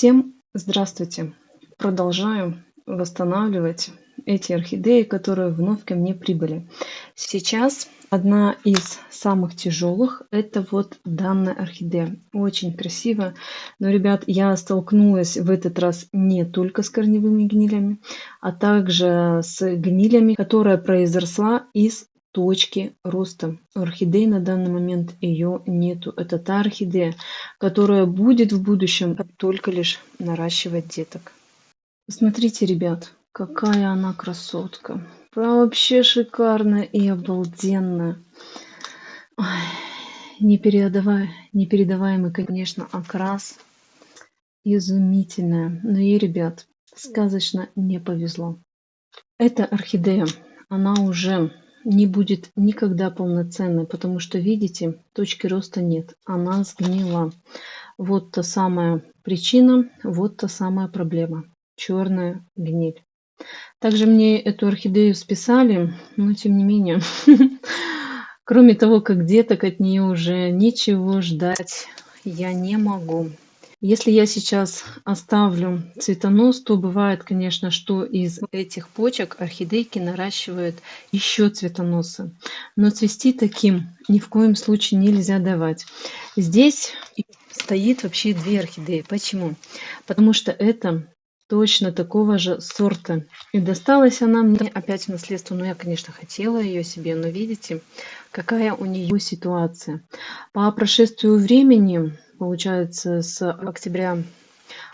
Всем здравствуйте! Продолжаю восстанавливать эти орхидеи, которые вновь ко мне прибыли. Сейчас одна из самых тяжелых — это вот данная орхидея. Очень красивая. Но, ребят, я столкнулась в этот раз не только с корневыми гнилями, а также с гнилями, которая произошла из точки роста. У орхидеи на данный момент ее нету. Это та орхидея, которая будет в будущем только лишь наращивать деток. Посмотрите, ребят, какая она красотка. Вообще шикарная и обалденная. Ой, непередаваемый, конечно, окрас. Изумительная. Но ей, ребят, сказочно не повезло. Эта орхидея, она уже не будет никогда полноценной, потому что, видите, точки роста нет. Она сгнила. Вот та самая причина, вот та самая проблема. Черная гниль. Также мне эту орхидею списали, но тем не менее, кроме того, как деток, от нее уже ничего ждать я не могу. Если я сейчас оставлю цветонос, то бывает, конечно, что из этих почек орхидейки наращивают еще цветоносы. Но цвести таким ни в коем случае нельзя давать. Здесь стоит вообще две орхидеи. Почему? Потому что это точно такого же сорта. И досталась она мне опять в наследство. Ну, я, конечно, хотела ее себе, но видите, какая у нее ситуация. По прошествию времени, получается, с октября,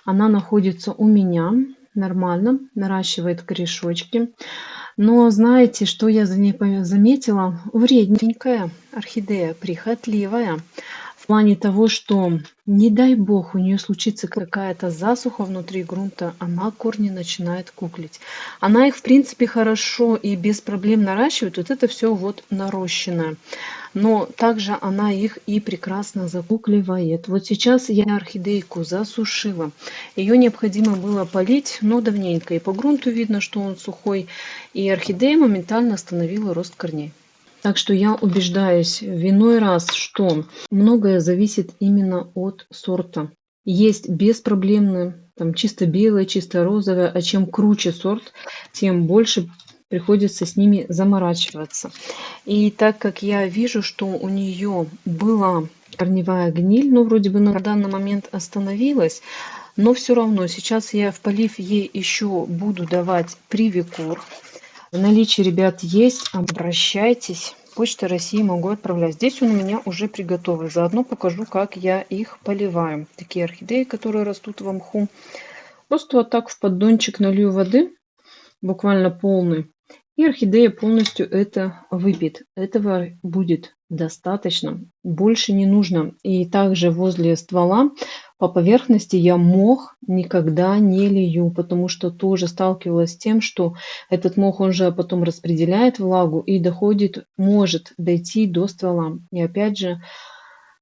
она находится у меня нормально, наращивает корешочки. Но знаете, что я за ней заметила? Вредненькая орхидея, прихотливая. В плане того, что, не дай бог, у нее случится какая-то засуха внутри грунта, она корни начинает куклить. Она их, в принципе, хорошо и без проблем наращивает. Вот это все вот нарощенное. Но также она их и прекрасно закукливает. Вот сейчас я орхидейку засушила. Ее необходимо было полить, но давненько. И по грунту видно, что он сухой. И орхидея моментально остановила рост корней. Так что я убеждаюсь в иной раз, что многое зависит именно от сорта. Есть беспроблемные, там чисто белые, чисто розовые, а чем круче сорт, тем больше приходится с ними заморачиваться. И так как я вижу, что у нее была корневая гниль, но вроде бы на данный момент остановилась, но все равно сейчас я в полив ей еще буду давать привикур. В наличии, ребят, есть, обращайтесь. Почта России могу отправлять. Здесь он у меня уже приготовлен. Заодно покажу, как я их поливаю. Такие орхидеи, которые растут в мху. Просто вот так в поддончик налью воды, буквально полный. И орхидея полностью это выпьет. Этого будет достаточно. Больше не нужно. И также возле ствола по поверхности я мох никогда не лью, потому что тоже сталкивалась с тем, что этот мох, он же потом распределяет влагу и доходит, может дойти до ствола. И опять же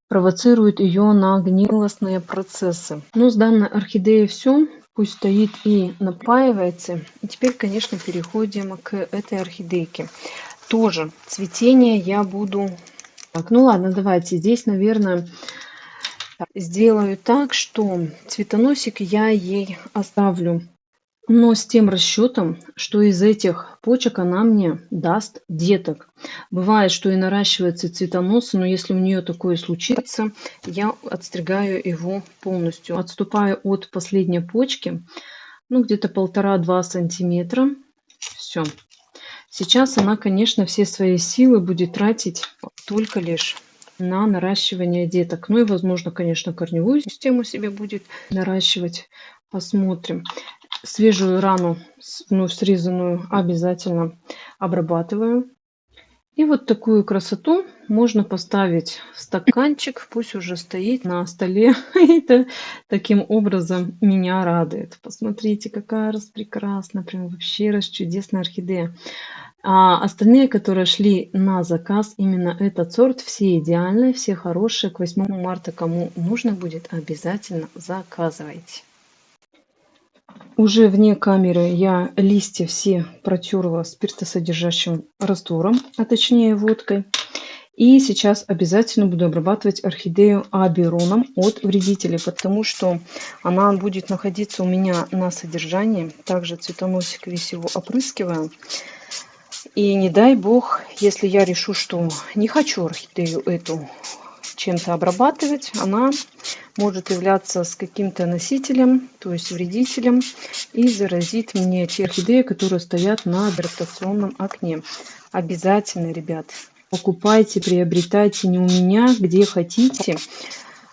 провоцирует ее на гнилостные процессы. Но с данной орхидеей все. Пусть стоит и напаивается. И теперь, конечно, переходим к этой орхидейке. Тоже цветение я буду... Так, ну ладно, давайте здесь, наверное, сделаю так, что цветоносик я ей оставлю, но с тем расчетом, что из этих почек она мне даст деток. Бывает, что и наращивается цветонос, но если у нее такое случится, я отстригаю его полностью. Отступаю от последней почки, ну где-то 1,5-2 сантиметра. Все. Сейчас она, конечно, все свои силы будет тратить только лишь на наращивание деток. Ну и, возможно, конечно, корневую систему себе будет наращивать. Посмотрим. Свежую рану, срезанную, обязательно обрабатываю. И вот такую красоту можно поставить в стаканчик. Пусть уже стоит на столе. Это таким образом меня радует. Посмотрите, какая распрекрасная, прям вообще расчудесная орхидея. А остальные, которые шли на заказ, именно этот сорт, все идеальные, все хорошие. К 8 марта, кому нужно будет, обязательно заказывайте. Уже вне камеры я листья все протерла спиртосодержащим раствором, а точнее водкой. И сейчас обязательно буду обрабатывать орхидею абероном от вредителей, потому что она будет находиться у меня на содержании. Также цветоносик весь его опрыскиваю. И не дай бог, если я решу, что не хочу орхидею эту чем-то обрабатывать, она может являться с каким-то носителем, то есть вредителем, и заразит мне те орхидеи, которые стоят на гравитационном окне. Обязательно, ребят, покупайте, приобретайте не у меня, где хотите,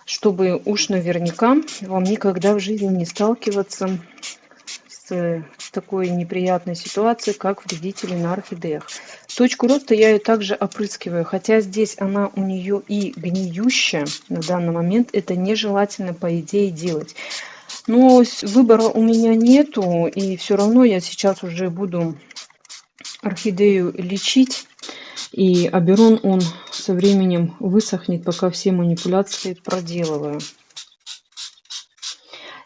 чтобы уж наверняка вам никогда в жизни не сталкиваться с такой неприятной ситуацией, как вредители на орхидеях. Точку роста я ее также опрыскиваю, хотя здесь она у нее и гниющая на данный момент, это нежелательно по идее делать. Но выбора у меня нету, и все равно я сейчас уже буду орхидею лечить. И аберон, он со временем высохнет, пока все манипуляции проделываю.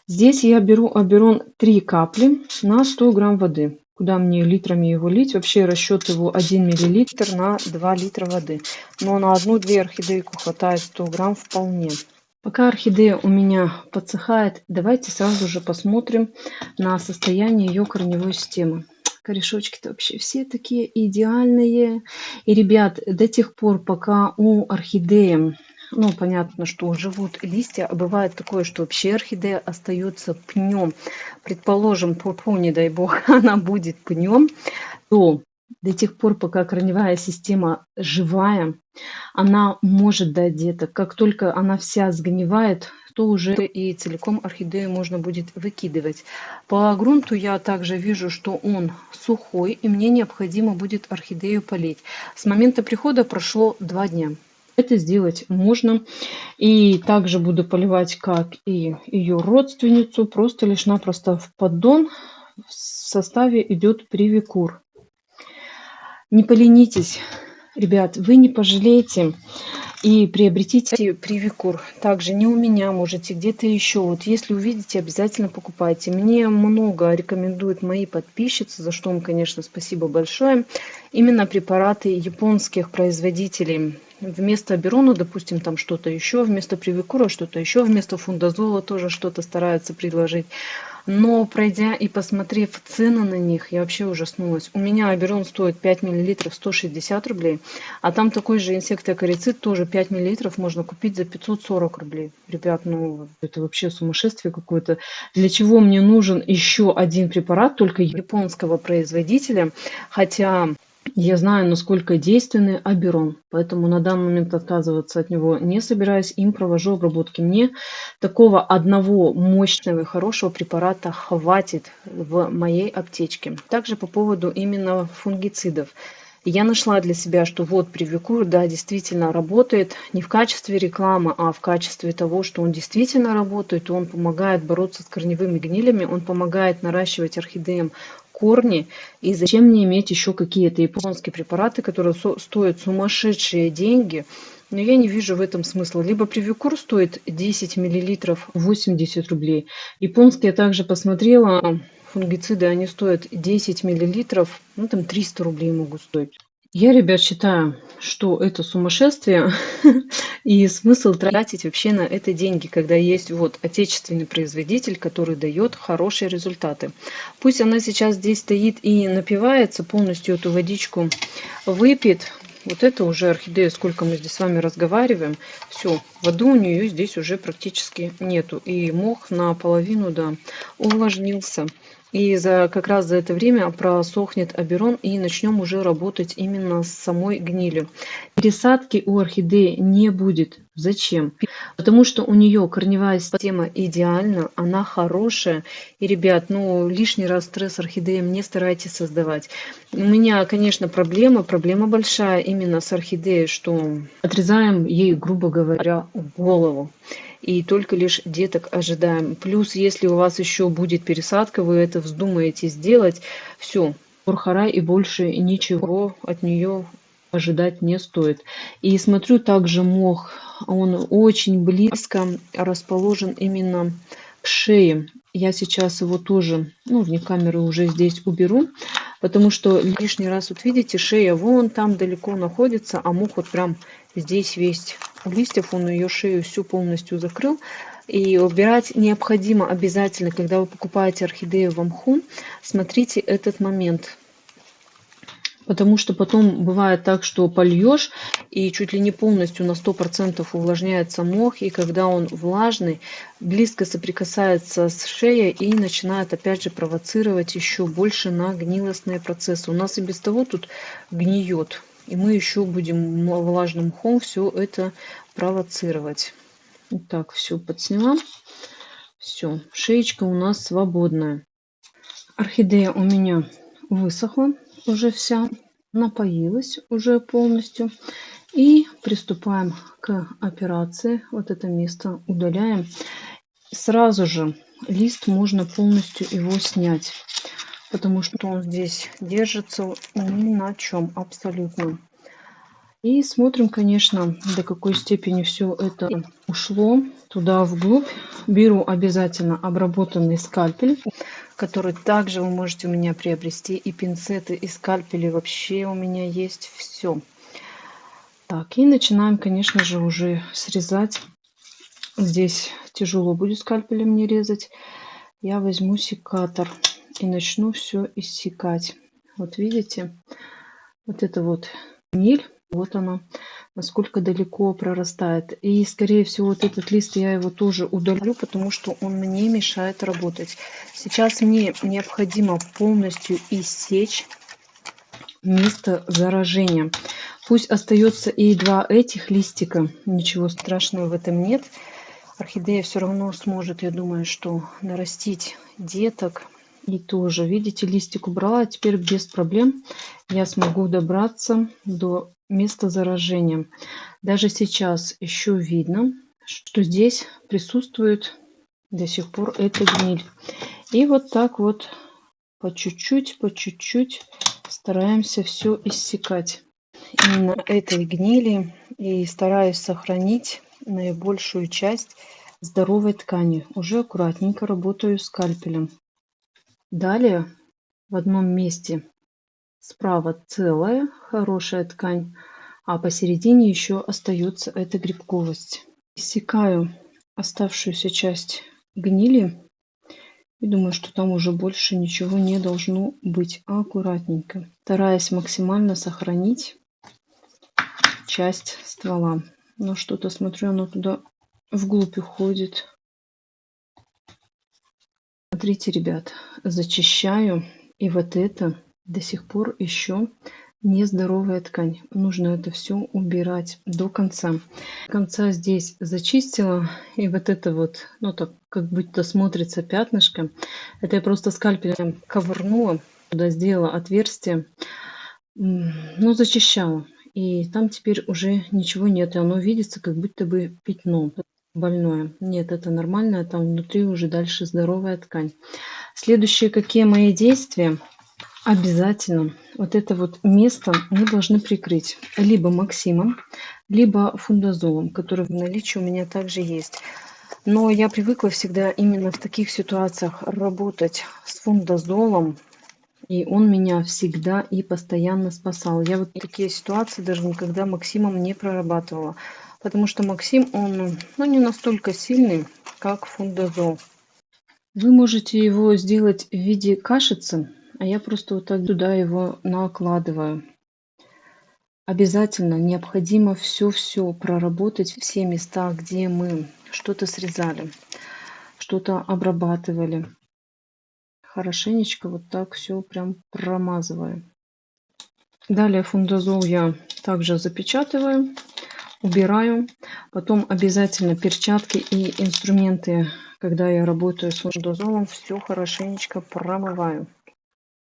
Здесь я беру аберон 3 капли на 100 грамм воды. Куда мне литрами его лить? Вообще расчет его 1 миллилитр на 2 литра воды. Но на одну-две орхидейку хватает 100 грамм вполне. Пока орхидея у меня подсыхает, давайте сразу же посмотрим на состояние ее корневой системы. Корешочки-то вообще все такие идеальные. И, ребят, до тех пор, пока у орхидеи, ну, понятно, что живут листья, а бывает такое, что вообще орхидея остается пнем. Предположим, не дай бог, она будет пнем, то до тех пор, пока корневая система живая, она может дать деток. Как только она вся сгнивает, то уже и целиком орхидею можно будет выкидывать. По грунту я также вижу, что он сухой, и мне необходимо будет орхидею полить. С момента прихода прошло 2 дня. Это сделать можно. И также буду поливать, как и ее родственницу, просто лишь-напросто в поддон. В составе идет привикур. Не поленитесь, ребят, вы не пожалеете и приобретите привикур. Также не у меня, можете где-то еще. Вот если увидите, обязательно покупайте. Мне много рекомендуют мои подписчицы, за что им, конечно, спасибо большое. Именно препараты японских производителей. Вместо аберона, допустим, там что-то еще, вместо привикура что-то еще, вместо фундазола тоже что-то стараются предложить. Но пройдя и посмотрев цены на них, я вообще ужаснулась. У меня аберон стоит 5 мл 160 рублей, а там такой же инсектоакарицид, тоже 5 мл можно купить за 540 рублей. Ребят, ну это вообще сумасшествие какое-то. Для чего мне нужен еще один препарат, только японского производителя, хотя я знаю, насколько действенный аберон, поэтому на данный момент отказываться от него не собираюсь, им провожу обработки. Мне такого одного мощного и хорошего препарата хватит в моей аптечке. Также по поводу именно фунгицидов. Я нашла для себя, что вот привикур, да, действительно работает не в качестве рекламы, а в качестве того, что он действительно работает, он помогает бороться с корневыми гнилями, он помогает наращивать орхидеям корни. И зачем мне иметь еще какие-то японские препараты, которые стоят сумасшедшие деньги? Но я не вижу в этом смысла. Либо привикур стоит 10 миллилитров 80 рублей. Японские я также посмотрела. Фунгициды, они стоят 10 миллилитров, ну там 300 рублей могут стоить. Я, ребят, считаю, что это сумасшествие и смысл тратить вообще на это деньги, когда есть вот отечественный производитель, который дает хорошие результаты. Пусть она сейчас здесь стоит и напивается, полностью эту водичку выпьет. Вот это уже орхидея, сколько мы здесь с вами разговариваем. Все, воды у нее здесь уже практически нету. И мох наполовину, да, увлажнился. И как раз за это время просохнет аберон и начнем уже работать именно с самой гнилью. Пересадки у орхидеи не будет. Зачем? Потому что у нее корневая система идеальна, она хорошая. И, ребят, ну лишний раз стресс орхидеям не старайтесь создавать. У меня, конечно, проблема большая именно с орхидеей, что отрезаем ей, грубо говоря, голову. И только лишь деток ожидаем. Плюс, если у вас еще будет пересадка, вы это вздумаете сделать, все, бурхарай, и больше ничего от нее ожидать не стоит. И смотрю, также мох, он очень близко расположен именно к шее. Я сейчас его тоже, ну, вне камеры уже здесь уберу, потому что лишний раз, вот видите, шея вон там далеко находится, а мох вот прям Здесь весь у листьев, он ее шею всю полностью закрыл. И убирать необходимо обязательно, когда вы покупаете орхидею в мху, смотрите этот момент. Потому что потом бывает так, что польешь и чуть ли не полностью на 100% увлажняется мох. И когда он влажный, близко соприкасается с шеей и начинает опять же провоцировать еще больше на гнилостные процессы. У нас и без того тут гниет. И мы еще будем влажным мхом все это провоцировать. Вот так все подсняла. Все, шеечка у нас свободная. Орхидея у меня высохла уже вся, напоилась уже полностью. И приступаем к операции. Вот это место удаляем. Сразу же лист можно полностью его снять, потому что он здесь держится ни на чем абсолютно. И смотрим, конечно, до какой степени все это ушло туда вглубь. Беру обязательно обработанный скальпель, который также вы можете у меня приобрести. И пинцеты, и скальпели вообще у меня есть все. Так, и начинаем, конечно же, уже срезать. Здесь тяжело будет скальпелем не резать. Я возьму секатор и начну все иссекать. Вот видите, вот это вот гниль. Вот она, насколько далеко прорастает. И, скорее всего, вот этот лист я его тоже удалю, потому что он мне мешает работать. Сейчас мне необходимо полностью иссечь место заражения. Пусть остается и два этих листика. Ничего страшного в этом нет. Орхидея все равно сможет, я думаю, что нарастить деток. И тоже, видите, листик убрала. Теперь без проблем я смогу добраться до места заражения. Даже сейчас еще видно, что здесь присутствует до сих пор эта гниль. И вот так вот по чуть-чуть стараемся все иссекать. Именно этой гнили и стараюсь сохранить наибольшую часть здоровой ткани. Уже аккуратненько работаю скальпелем. Далее в одном месте справа целая хорошая ткань, а посередине еще остается эта грибковость. Иссекаю оставшуюся часть гнили и думаю, что там уже больше ничего не должно быть. Аккуратненько, стараясь максимально сохранить часть ствола. Но что-то смотрю, оно туда вглубь уходит. Смотрите, ребят, зачищаю, и вот это до сих пор еще нездоровая ткань. Нужно это все убирать до конца. До конца здесь зачистила, и вот это вот, ну так как будто смотрится пятнышко. Это я просто скальпелем ковырнула, туда сделала отверстие, ну зачищала. И там теперь уже ничего нет, и оно видится как будто бы пятно больное. Нет, это нормально, там внутри уже дальше здоровая ткань. Следующие какие мои действия? Обязательно вот это вот место мы должны прикрыть либо Максимом, либо фундазолом, который в наличии у меня также есть. Но я привыкла всегда именно в таких ситуациях работать с фундазолом, и он меня всегда и постоянно спасал. Я вот такие ситуации даже никогда Максимом не прорабатывала. Потому что Максим, он не настолько сильный, как фундазол. Вы можете его сделать в виде кашицы, а я просто вот так туда его накладываю. Обязательно необходимо все проработать, все места, где мы что-то срезали, что-то обрабатывали. Хорошенечко вот так все прям промазываю. Далее фундазол я также запечатываю, убираю. Потом обязательно перчатки и инструменты, когда я работаю с фундазолом, все хорошенечко промываю.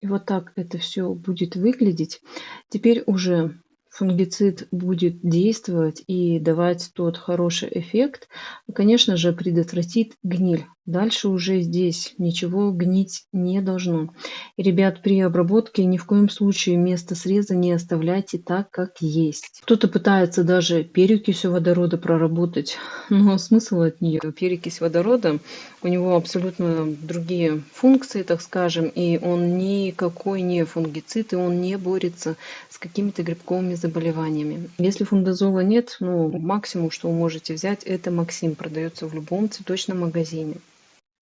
И вот так это все будет выглядеть. Теперь уже фунгицид будет действовать и давать тот хороший эффект. И, конечно же, предотвратит гниль. Дальше уже здесь ничего гнить не должно. И, ребят, при обработке ни в коем случае место среза не оставляйте так, как есть. Кто-то пытается даже перекисью водорода проработать, но смысл от нее? Перекись водорода, у него абсолютно другие функции, так скажем, и он никакой не фунгицид, и он не борется с какими-то грибковыми заболеваниями. Если фундазола нет, ну, максимум, что вы можете взять, это Максим, продается в любом цветочном магазине.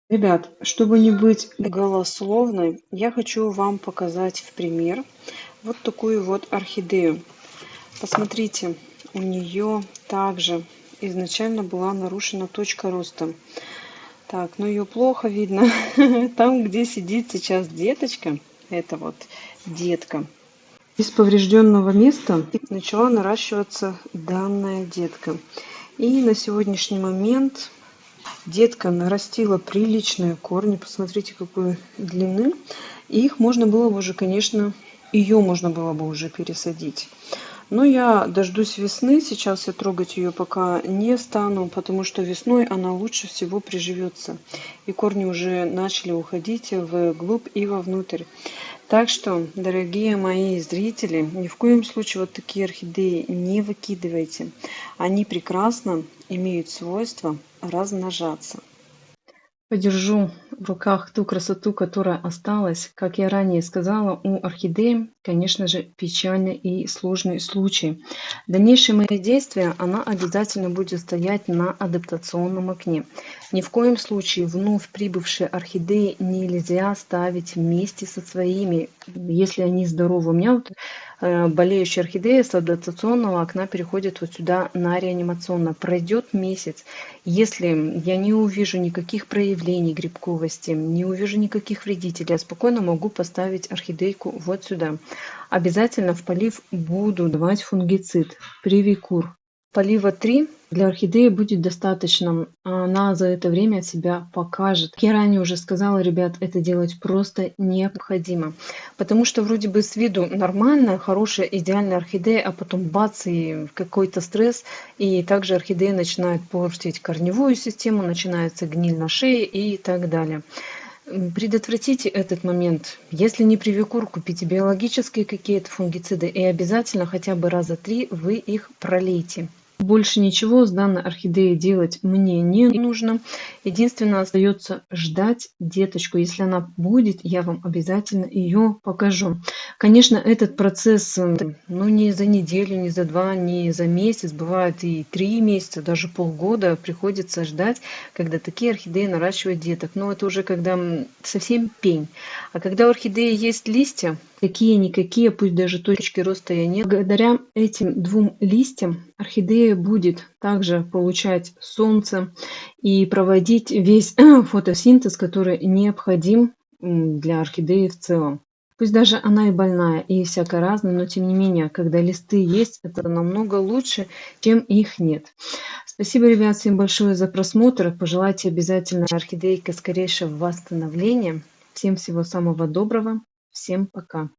Ребят, чтобы не быть голословной, я хочу вам показать в пример вот такую вот орхидею. Посмотрите, у нее также изначально была нарушена точка роста. Так, ну ее плохо видно. Там, где сидит сейчас деточка, это вот детка, из поврежденного места начала наращиваться данная детка. И на сегодняшний момент детка нарастила приличные корни. Посмотрите, какой длины. И их можно было бы уже, конечно, ее можно было бы уже пересадить. Но я дождусь весны. Сейчас я трогать ее пока не стану, потому что весной она лучше всего приживется. И корни уже начали уходить вглубь и вовнутрь. Так что, дорогие мои зрители, ни в коем случае вот такие орхидеи не выкидывайте. Они прекрасно имеют свойство размножаться. Подержу в руках ту красоту, которая осталась. Как я ранее сказала, у орхидеи, конечно же, печальный и сложный случай. Дальнейшие мои действия, она обязательно будет стоять на адаптационном окне. Ни в коем случае вновь прибывшие орхидеи нельзя ставить вместе со своими, если они здоровы. У меня вот болеющая орхидея с адаптационного окна переходит вот сюда на реанимационно. Пройдет месяц. Если я не увижу никаких проявлений грибковости, не увижу никаких вредителей, я спокойно могу поставить орхидейку вот сюда. Обязательно в полив буду давать фунгицид Привикур. Полива 3 для орхидеи будет достаточно. Она за это время себя покажет. Я ранее уже сказала, ребят, это делать просто необходимо. Потому что вроде бы с виду нормально, хорошая, идеальная орхидея, а потом бац, и какой-то стресс. И также орхидея начинает портить корневую систему, начинается гниль на шее и так далее. Предотвратите этот момент. Если не привикур, купите биологические какие-то фунгициды и обязательно хотя бы раза 3 вы их пролейте. Больше ничего с данной орхидеей делать мне не нужно. Единственное, остается ждать деточку. Если она будет, я вам обязательно ее покажу. Конечно, этот процесс, ну, не за неделю, не за 2, не за месяц. Бывает и 3 месяца, даже полгода приходится ждать, когда такие орхидеи наращивают деток. Но это уже когда совсем пень. А когда у орхидеи есть листья, какие-никакие, пусть даже точки роста и нет, благодаря этим 2 листьям орхидея будет также получать солнце и проводить весь фотосинтез, который необходим для орхидеи в целом. Пусть даже она и больная, и всяко разная, но тем не менее, когда листы есть, это намного лучше, чем их нет. Спасибо, ребят, всем большое за просмотр. Пожелайте обязательно орхидейке скорейшего восстановления. Всем всего самого доброго. Всем пока.